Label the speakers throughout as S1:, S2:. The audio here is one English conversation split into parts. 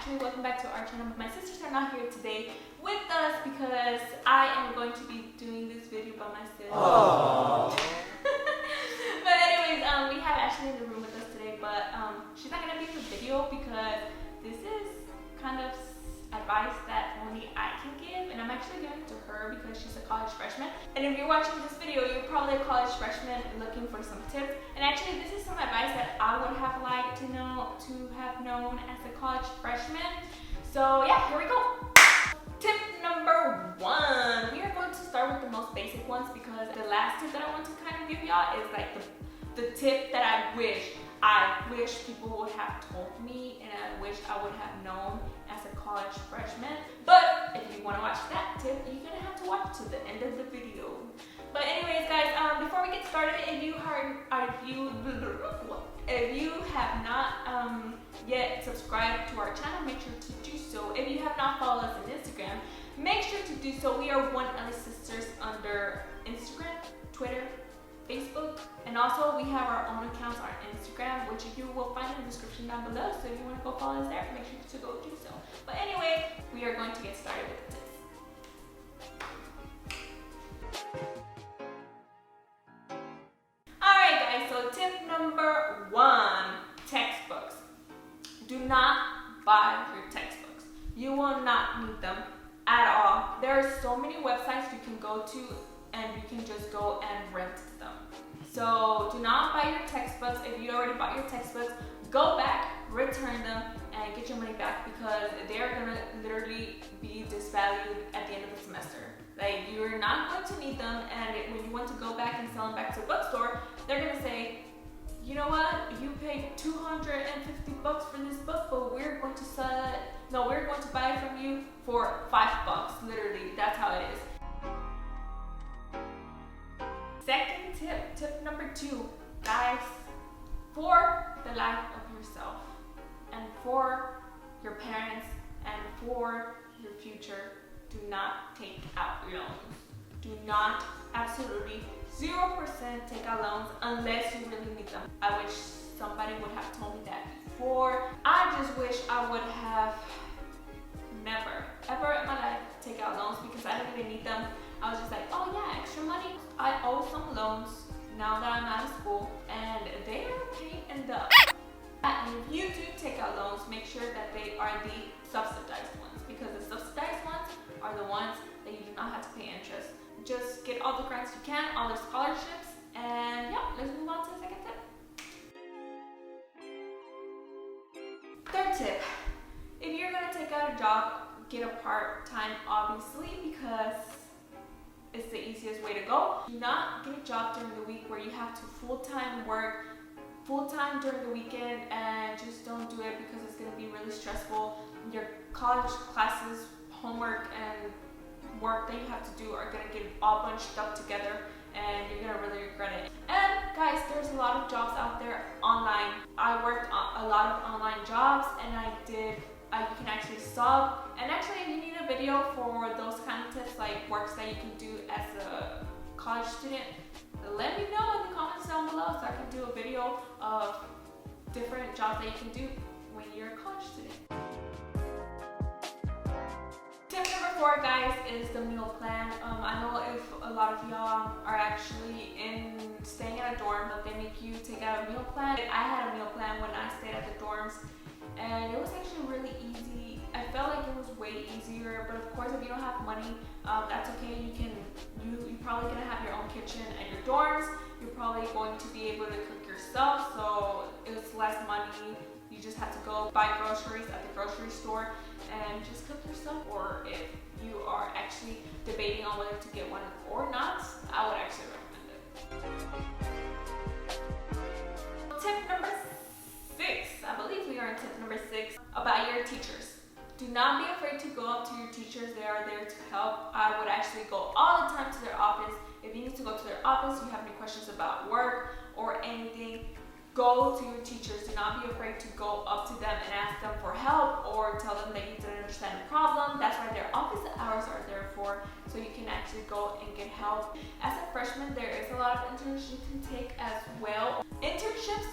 S1: Ashley. Welcome back to our channel. My sisters are not here today with us because I am going to be doing this video by myself. But anyways, we have Ashley in the room with us today, but she's not gonna be in the video because this is kind of advice that only I can give, and I'm actually giving it to her because she's a college freshman. And if you're watching this video, you're probably a college freshman looking for some tips. And actually, this is some advice that I would have liked to have known as a college freshman. So yeah, here we go. Tip number 1. We are going to start with the most basic ones because the last tip that I want to kind of give y'all is like the tip that I wish people would have told me, and I wish I would have known as a college freshman. But if you want to watch that tip, you're gonna have to watch to the end of the video. But anyways, guys, before we get started, if you have not yet subscribed to our channel, make sure to do so. If you have not followed us on Instagram, make sure to do so. We are One Ellie Sisters under Instagram, Twitter, Facebook, and also we have our own accounts on Instagram, which you will find in the description down below. So if you want to go follow us there, make sure to go do so. But anyway, we are going to get started with the tips. Alright guys, so tip number 1, textbooks. Do not buy your textbooks. You will not need them at all. There are so many websites you can go to and you can just go and rent them. So do not buy your textbooks. If you already bought your textbooks, go back, return them, and get your money back because they're gonna literally be disvalued at the end of the semester. Like, you're not going to need them, and when you want to go back and sell them back to a bookstore, they're gonna say, you know what, you paid $250 for this book, but we're going to sell it, no, we're going to buy it from you for $5. Literally, that's how it is. Second tip number 2, guys, for the life of yourself and for your parents and for your future, do not take out loans. Do not, absolutely 0% take out loans unless you really need them. I wish somebody would have told me that before. I just wish I would have never, ever in my life take out loans because I didn't even need them. I was just like, oh yeah, extra money. I owe some loans now that I'm out of school, and they are paid in the. And if you do take out loans, make sure that they are the subsidized ones, because the subsidized ones are the ones that you do not have to pay interest. Just get all the grants you can, all the scholarships, and yeah, let's move on to the second tip. Third tip, if you're gonna take out a job, get a part-time, obviously, because it's the easiest way to go. Do not get a job during the week where you have to full-time work, full-time during the weekend, and just don't do it because it's going to be really stressful. Your college classes, homework, and work that you have to do are going to get all bunched up together, and you're going to really regret it. And guys, there's a lot of jobs out there online. I worked on a lot of online jobs, and you can actually sub. And actually, if you need a video for those kind of tips, like works that you can do as a college student, let me know in the comments down below so I can do a video of different jobs that you can do when you're a college student. Tip number 4, guys, is the meal plan. I know if a lot of y'all are actually staying in a dorm, but they make you take out a meal plan. I had a meal plan when I stayed at the dorms, and it was actually really easy. I felt like it was way easier, but of course if you don't have money, that's okay. You're probably gonna have your own kitchen at your dorms. You're probably going to be able to cook yourself, so it's less money. You just have to go buy groceries at the grocery store and just cook yourself. Or if you are actually debating on whether to get one or not, I would actually recommend it. Tip number 6, I believe we are in tip number 6, about your teachers. Do not be afraid to go up to your teachers. They are there to help. I would actually go all the time to their office. If you need to go to their office, you have any questions about work or anything, go to your teachers. Do not be afraid to go up to them and ask them for help or tell them that you didn't understand the problem. That's why their office hours are there for, so you can actually go and get help. As a freshman, there is a lot of internships you can take as well. Internships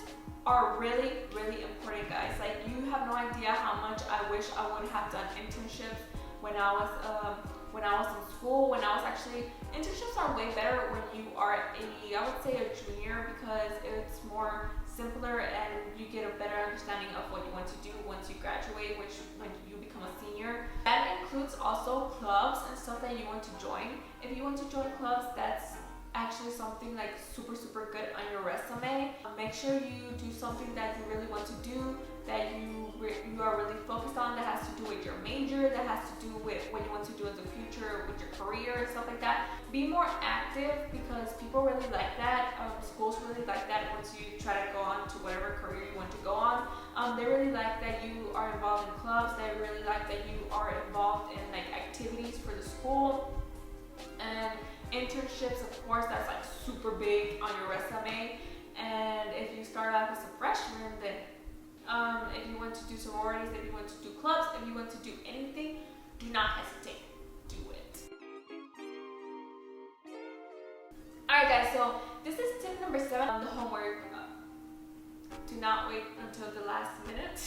S1: are really, really important, guys. Like, you have no idea how much I wish I have done internships when I was in school. Internships are way better when you are I would say a junior, because it's more simpler and you get a better understanding of what you want to do once you graduate, which when you become a senior. That includes also clubs and stuff that you want to join. If you want to join clubs, that's actually something like super good on your resume. Make sure you do something that you really want to do, that you are really focused on, that has to do with your major, that has to do with what you want to do in the future with your career and stuff like that. Be more active, because people really like that. Schools really like that once you try to go on to whatever career you want to go on. They really like that you are involved in clubs. They really like that you are involved in like activities for the school. And internships, of course, that's like super big on your resume. And if you start off as a freshman, then if you want to do sororities, if you want to do clubs, if you want to do anything, do not hesitate. Do it. Alright guys, so this is tip number 7 on the homework. Do not wait until the last minute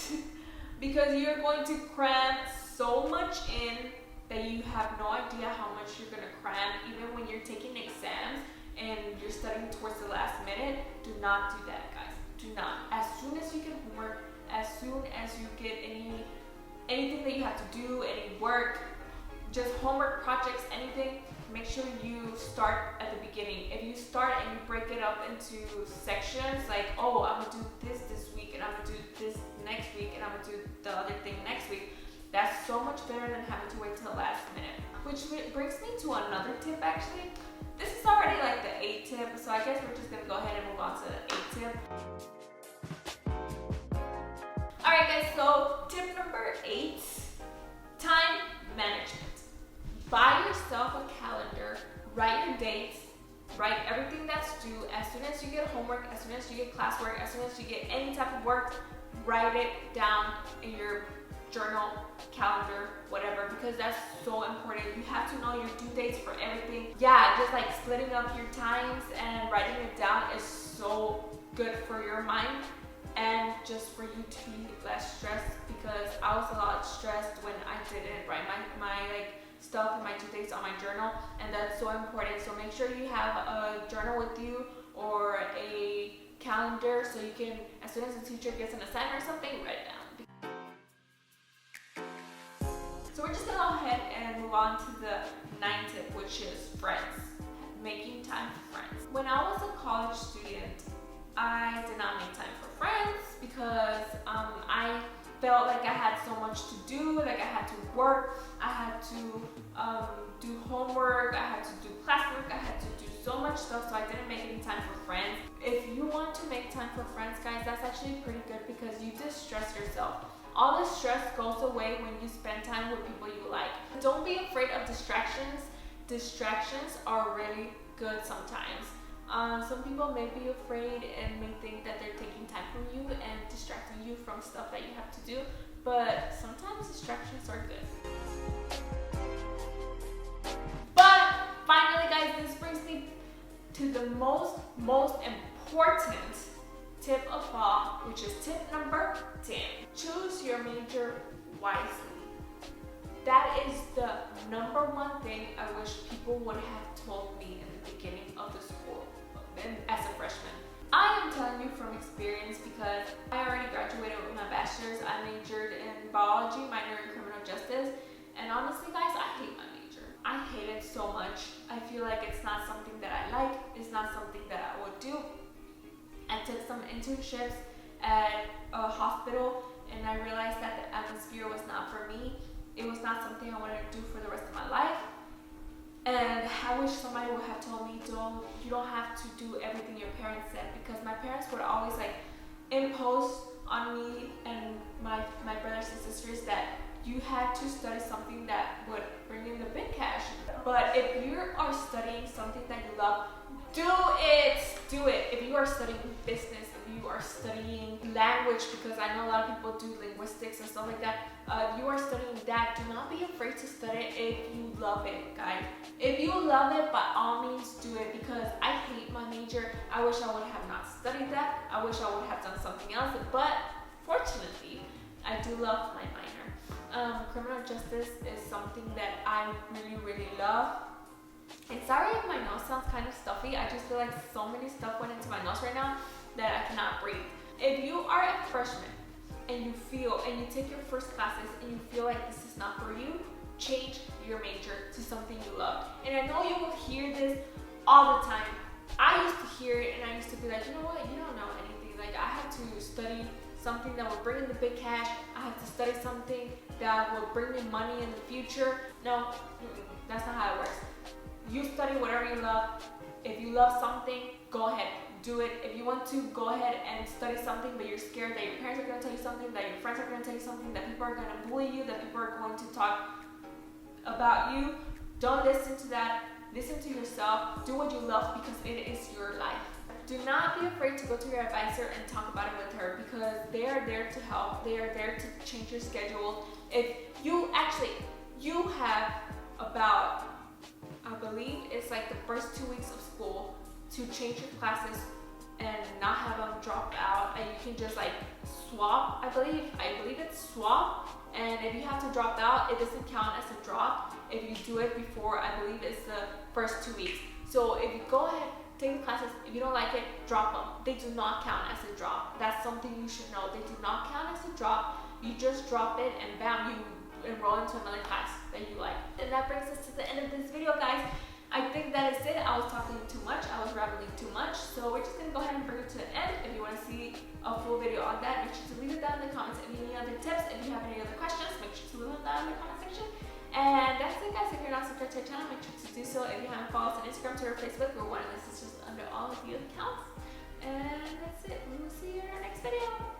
S1: because you're going to cram so much in that you have no idea how much you're going to cram, even when you're taking exams and you're studying towards the last minute. Do not do that, guys. Do not. As soon as you get homework, as soon as you get anything that you have to do, any work, just homework, projects, anything, make sure you start at the beginning. If you start and you break it up into sections, like, oh, I'm going to do this week, and I'm going to do this next week, and I'm going to do the other thing next week, that's so much better than having to wait till the last minute. Which brings me to another tip, actually. This is already like the 8th tip, so I guess we're just going to go ahead and move on to the 8th tip. Alright guys, so tip number 8, time management. Buy yourself a calendar, write your dates, write everything that's due. As soon as you get homework, as soon as you get classwork, as soon as you get any type of work, write it down in your journal, calendar, whatever, because that's so important. You have to know your due dates for everything. Yeah, just like splitting up your times and writing it down is so good for your mind and just for you to be less stressed, because I was a lot stressed when I didn't write my like stuff and my due dates on my journal, and that's so important. So make sure you have a journal with you or a calendar so you can, as soon as the teacher gets an assignment or something, write it down. So we're just gonna go ahead and move on to the 9th tip, which is friends. Making time for friends. When I was a college student, I did not make time for friends because I felt like I had so much to do, like I had to work, I had to do homework, I had to do classwork, I had to do so much stuff, so I didn't make any time for friends. If you want to make time for friends, guys, that's actually pretty good because you distress yourself. All the stress goes away when you spend time with people you like. Don't be afraid of distractions. Distractions are really good sometimes. Some people may be afraid and may think that they're taking time from you and distracting you from stuff that you have to do, but sometimes distractions are good. But finally, guys, this brings me to the most important tip of all, which is tip number 10. Choose your major wisely. That is the number one thing I wish people would have told me in the beginning of the school as a freshman. I am telling you from experience because I already graduated with my bachelor's. I majored in biology, minor in criminal justice, and honestly, guys, I hate my major. I hate it so much. I feel like it's not something that I like. It's not something that I would do. I took some internships at a hospital and I realized that the atmosphere was not for me. It was not something I wanted to do for the rest of my life. And I wish somebody would have told me, you don't have to do everything your parents said, because my parents would always like impose on me and my brothers and sisters that you had to study something that would bring in the big cash. But if you are studying something that you love, do it. Do it. If you are studying business, if you are studying language, because I know a lot of people do linguistics and stuff like that, if you are studying that, do not be afraid to study it if you love it, guys. If you love it, by all means do it, because I hate my major. I wish I would have not studied that. I wish I would have done something else, but fortunately, I do love my minor. Criminal this is something that I really love. And sorry if my nose sounds kind of stuffy. I just feel like so many stuff went into my nose right now that I cannot breathe. If you are a freshman and you take your first classes and you feel like this is not for you, change your major to something you love. And I know you will hear this all the time. I used to hear it and I used to be like, you know what, you don't know anything. Like, I have to study something that will bring in the big cash. I have to study something that will bring me money in the future. No, that's not how it works. You study whatever you love. If you love something, go ahead, do it. If you want to, go ahead and study something, but you're scared that your parents are going to tell you something, that your friends are going to tell you something, that people are going to bully you, that people are going to talk about you, don't listen to that. Listen to yourself. Do what you love because it is your life. Do not be afraid to go to your advisor and talk about it with her because they are there to help. They are there to change your schedule. If you have about, I believe it's like the first 2 weeks of school to change your classes and not have them drop out, and you can just like swap. I believe it's swap, and if you have to drop out, it doesn't count as a drop if you do it before, I believe it's the first 2 weeks. So if you go ahead, take the classes, if you don't like it, drop them. They do not count as a drop. That's something you should know. They do not count as a drop. You just drop it and bam, you enroll into another class that you like. And that brings us to the end of this video, guys. I think that is it. I was talking too much. I was rambling too much. So we're just going to go ahead and bring it to the end. If you want to see a full video on that, make sure to leave it down in the comments. Any other tips, if you have any other questions, make sure to leave them down in the comment section. And that's it, guys. If you're not subscribed to our channel, make sure to do so. If you haven't followed us on Instagram, Twitter, Facebook, we're one of the sisters under all of the accounts. And that's it. We will see you in our next video.